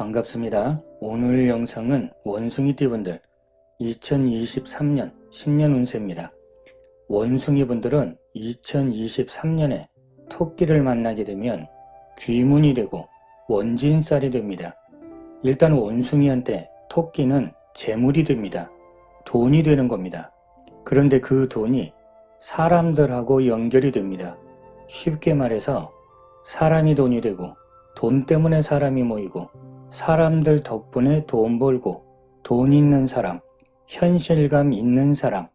반갑습니다. 오늘 영상은 원숭이띠분들 2023년 10년 운세입니다. 원숭이분들은 2023년에 토끼를 만나게 되면 귀문이 되고 원진살이 됩니다. 일단 원숭이한테 토끼는 재물이 됩니다. 돈이 되는 겁니다. 그런데 그 돈이 사람들하고 연결이 됩니다. 쉽게 말해서 사람이 돈이 되고 돈 때문에 사람이 모이고 사람들 덕분에 돈 벌고 돈 있는 사람, 현실감 있는 사람,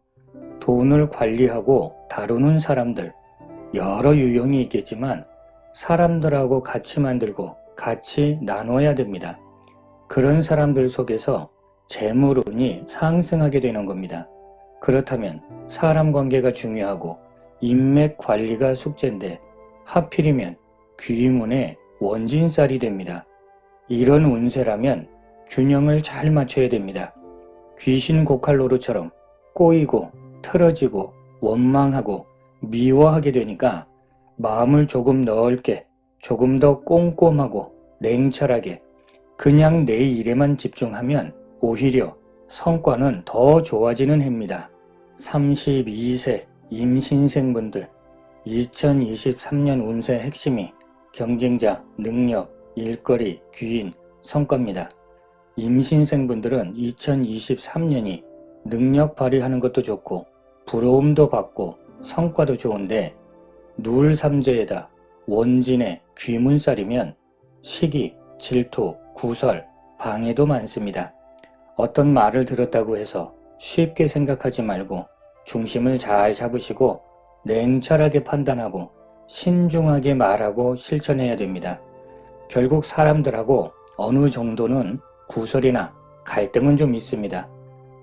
돈을 관리하고 다루는 사람들, 여러 유형이 있겠지만 사람들하고 같이 만들고 같이 나눠야 됩니다. 그런 사람들 속에서 재물운이 상승하게 되는 겁니다. 그렇다면 사람 관계가 중요하고 인맥 관리가 숙제인데 하필이면 귀문에 원진살이 됩니다. 이런 운세라면 균형을 잘 맞춰야 됩니다. 귀신 고칼로르처럼 꼬이고 틀어지고 원망하고 미워하게 되니까 마음을 조금 넓게, 조금 더 꼼꼼하고 냉철하게 그냥 내 일에만 집중하면 오히려 성과는 더 좋아지는 해입니다. 32세 임신생분들 2023년 운세 핵심이 경쟁자, 능력, 일거리, 귀인, 성과입니다. 임신생분들은 2023년이 능력 발휘하는 것도 좋고 부러움도 받고 성과도 좋은데 누울삼재에다 원진의 귀문살이면 시기, 질투, 구설, 방해도 많습니다. 어떤 말을 들었다고 해서 쉽게 생각하지 말고 중심을 잘 잡으시고 냉철하게 판단하고 신중하게 말하고 실천해야 됩니다. 결국 사람들하고 어느 정도는 구설이나 갈등은 좀 있습니다.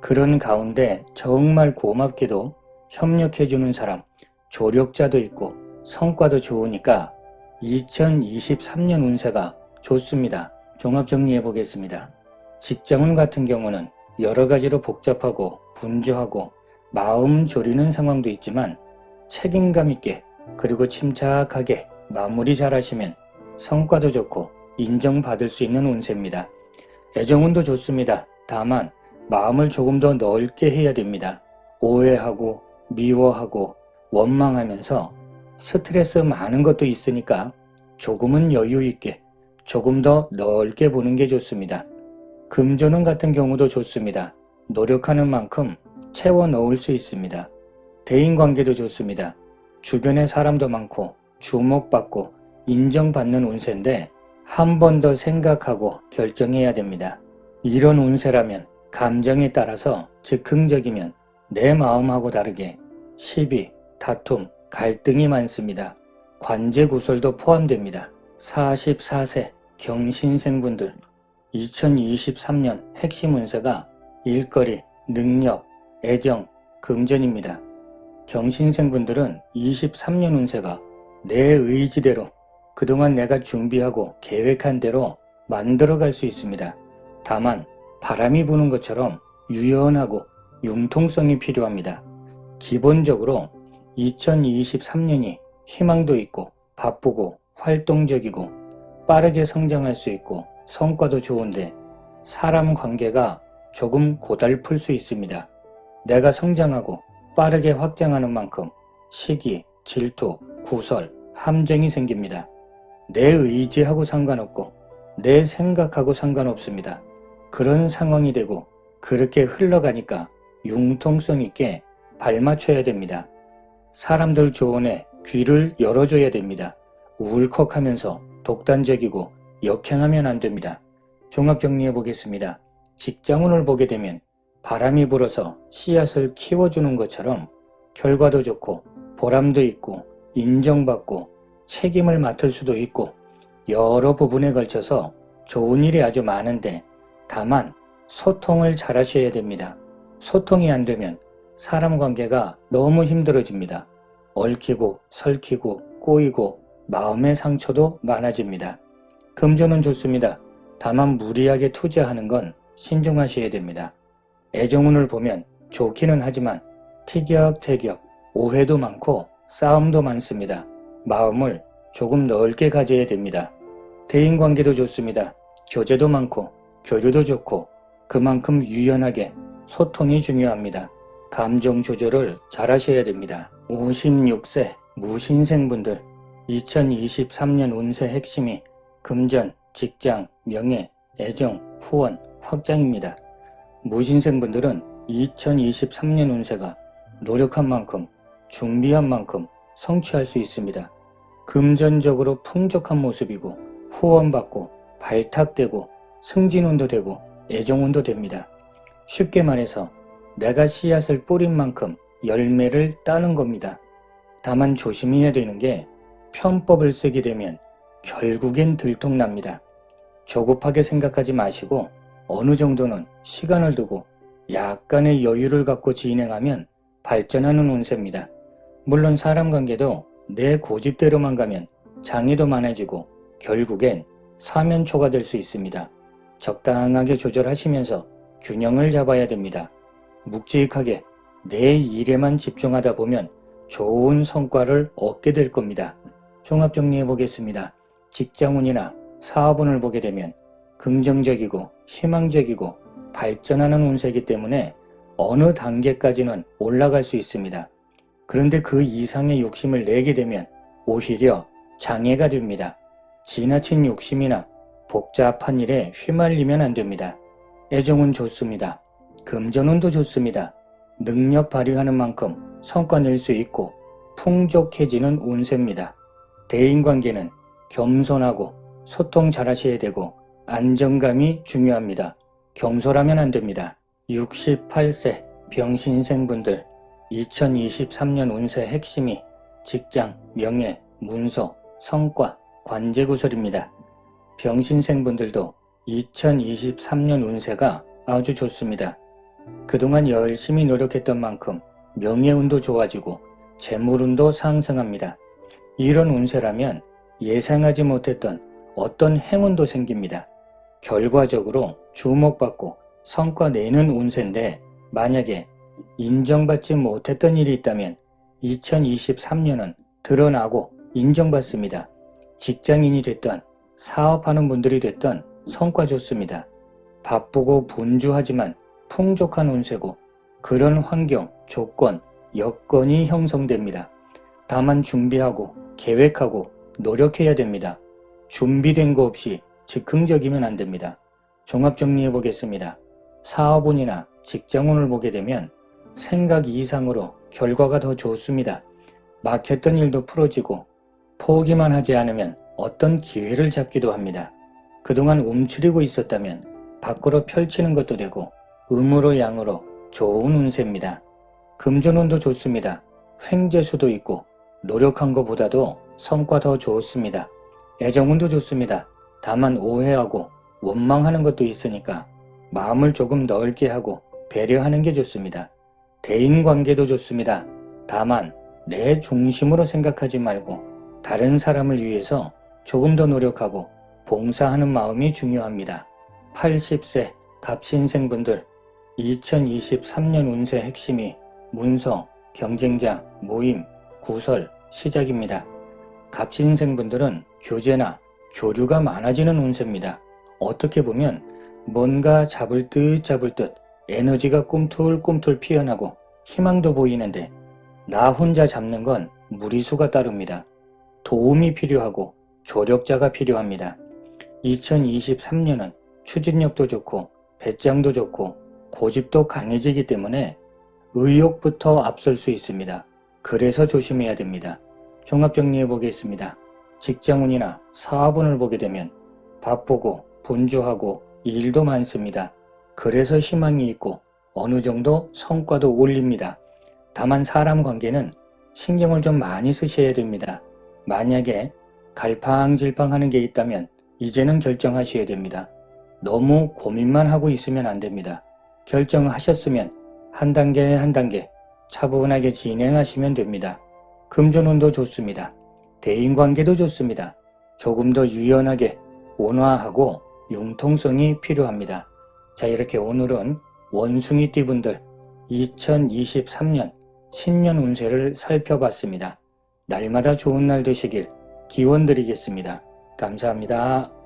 그런 가운데 정말 고맙게도 협력해주는 사람, 조력자도 있고 성과도 좋으니까 2023년 운세가 좋습니다. 종합 정리해 보겠습니다. 직장운 같은 경우는 여러 가지로 복잡하고 분주하고 마음 졸이는 상황도 있지만 책임감 있게 그리고 침착하게 마무리 잘 하시면 성과도 좋고 인정받을 수 있는 운세입니다. 애정운도 좋습니다. 다만 마음을 조금 더 넓게 해야 됩니다. 오해하고 미워하고 원망하면서 스트레스 많은 것도 있으니까 조금은 여유 있게 조금 더 넓게 보는 게 좋습니다. 금전운 같은 경우도 좋습니다. 노력하는 만큼 채워 넣을 수 있습니다. 대인관계도 좋습니다. 주변에 사람도 많고 주목받고 인정받는 운세인데 한 번 더 생각하고 결정해야 됩니다. 이런 운세라면 감정에 따라서 즉흥적이면 내 마음하고 다르게 시비, 다툼, 갈등이 많습니다. 관제구설도 포함됩니다. 44세 경신생분들 2023년 핵심 운세가 일거리, 능력, 애정, 금전입니다. 경신생분들은 23년 운세가 내 의지대로 그동안 내가 준비하고 계획한 대로 만들어갈 수 있습니다. 다만 바람이 부는 것처럼 유연하고 융통성이 필요합니다. 기본적으로 2023년이 희망도 있고 바쁘고 활동적이고 빠르게 성장할 수 있고 성과도 좋은데 사람 관계가 조금 고달플 수 있습니다. 내가 성장하고 빠르게 확장하는 만큼 시기, 질투, 구설, 함정이 생깁니다. 내 의지하고 상관없고 내 생각하고 상관없습니다. 그런 상황이 되고 그렇게 흘러가니까 융통성 있게 발맞춰야 됩니다. 사람들 조언에 귀를 열어줘야 됩니다. 울컥하면서 독단적이고 역행하면 안 됩니다. 종합 정리해 보겠습니다. 직장운을 보게 되면 바람이 불어서 씨앗을 키워주는 것처럼 결과도 좋고 보람도 있고 인정받고 책임을 맡을 수도 있고 여러 부분에 걸쳐서 좋은 일이 아주 많은데 다만 소통을 잘 하셔야 됩니다. 소통이 안 되면 사람 관계가 너무 힘들어집니다. 얽히고 설키고 꼬이고 마음의 상처도 많아집니다. 금전은 좋습니다. 다만 무리하게 투자하는 건 신중하셔야 됩니다. 애정운을 보면 좋기는 하지만 티격태격, 오해도 많고 싸움도 많습니다. 마음을 조금 넓게 가져야 됩니다. 대인관계도 좋습니다. 교제도 많고 교류도 좋고 그만큼 유연하게 소통이 중요합니다. 감정 조절을 잘 하셔야 됩니다. 56세 무신생분들 2023년 운세 핵심이 금전, 직장, 명예, 애정, 후원, 확장입니다. 무신생분들은 2023년 운세가 노력한 만큼, 준비한 만큼 성취할 수 있습니다. 금전적으로 풍족한 모습이고 후원받고 발탁되고 승진운도 되고 애정운도 됩니다. 쉽게 말해서 내가 씨앗을 뿌린 만큼 열매를 따는 겁니다. 다만 조심해야 되는 게 편법을 쓰게 되면 결국엔 들통납니다. 조급하게 생각하지 마시고 어느 정도는 시간을 두고 약간의 여유를 갖고 진행하면 발전하는 운세입니다. 물론 사람 관계도 내 고집대로만 가면 장애도 많아지고 결국엔 사면초가 될 수 있습니다. 적당하게 조절하시면서 균형을 잡아야 됩니다. 묵직하게 내 일에만 집중하다 보면 좋은 성과를 얻게 될 겁니다. 종합 정리해 보겠습니다. 직장운이나 사업운을 보게 되면 긍정적이고 희망적이고 발전하는 운세이기 때문에 어느 단계까지는 올라갈 수 있습니다. 그런데 그 이상의 욕심을 내게 되면 오히려 장애가 됩니다. 지나친 욕심이나 복잡한 일에 휘말리면 안 됩니다. 애정운 좋습니다. 금전운도 좋습니다. 능력 발휘하는 만큼 성과 낼 수 있고 풍족해지는 운세입니다. 대인관계는 겸손하고 소통 잘 하셔야 되고 안정감이 중요합니다. 경솔하면 안 됩니다. 68세 병신생분들 2023년 운세 핵심이 직장, 명예, 문서, 성과, 관제구설입니다. 병신생분들도 2023년 운세가 아주 좋습니다. 그동안 열심히 노력했던 만큼 명예운도 좋아지고 재물운도 상승합니다. 이런 운세라면 예상하지 못했던 어떤 행운도 생깁니다. 결과적으로 주목받고 성과 내는 운세인데 만약에 인정받지 못했던 일이 있다면 2023년은 드러나고 인정받습니다. 직장인이 됐던 사업하는 분들이 됐던 성과 좋습니다. 바쁘고 분주하지만 풍족한 운세고 그런 환경, 조건, 여건이 형성됩니다. 다만 준비하고 계획하고 노력해야 됩니다. 준비된 거 없이 즉흥적이면 안 됩니다. 종합 정리해 보겠습니다. 사업운이나 직장운을 보게 되면 생각 이상으로 결과가 더 좋습니다. 막혔던 일도 풀어지고 포기만 하지 않으면 어떤 기회를 잡기도 합니다. 그동안 움츠리고 있었다면 밖으로 펼치는 것도 되고 음으로 양으로 좋은 운세입니다. 금전운도 좋습니다. 횡재수도 있고 노력한 것보다도 성과 더 좋습니다. 애정운도 좋습니다. 다만 오해하고 원망하는 것도 있으니까 마음을 조금 넓게 하고 배려하는 게 좋습니다. 대인관계도 좋습니다. 다만 내 중심으로 생각하지 말고 다른 사람을 위해서 조금 더 노력하고 봉사하는 마음이 중요합니다. 80세 갑신생분들 2023년 운세 핵심이 문서, 경쟁자, 모임, 구설, 시작입니다. 갑신생분들은 교제나 교류가 많아지는 운세입니다. 어떻게 보면 뭔가 잡을 듯 에너지가 꿈틀꿈틀 피어나고 희망도 보이는데 나 혼자 잡는 건 무리수가 따릅니다. 도움이 필요하고 조력자가 필요합니다. 2023년은 추진력도 좋고 배짱도 좋고 고집도 강해지기 때문에 의욕부터 앞설 수 있습니다. 그래서 조심해야 됩니다. 종합 정리해 보겠습니다. 직장운이나 사업운을 보게 되면 바쁘고 분주하고 일도 많습니다. 그래서 희망이 있고 어느 정도 성과도 올립니다. 다만 사람 관계는 신경을 좀 많이 쓰셔야 됩니다. 만약에 갈팡질팡하는 게 있다면 이제는 결정하셔야 됩니다. 너무 고민만 하고 있으면 안 됩니다. 결정하셨으면 한 단계 한 단계 차분하게 진행하시면 됩니다. 금전운도 좋습니다. 대인관계도 좋습니다. 조금 더 유연하게 온화하고 융통성이 필요합니다. 자, 이렇게 오늘은 원숭이띠분들 2023년 신년 운세를 살펴봤습니다. 날마다 좋은 날 되시길 기원 드리겠습니다. 감사합니다.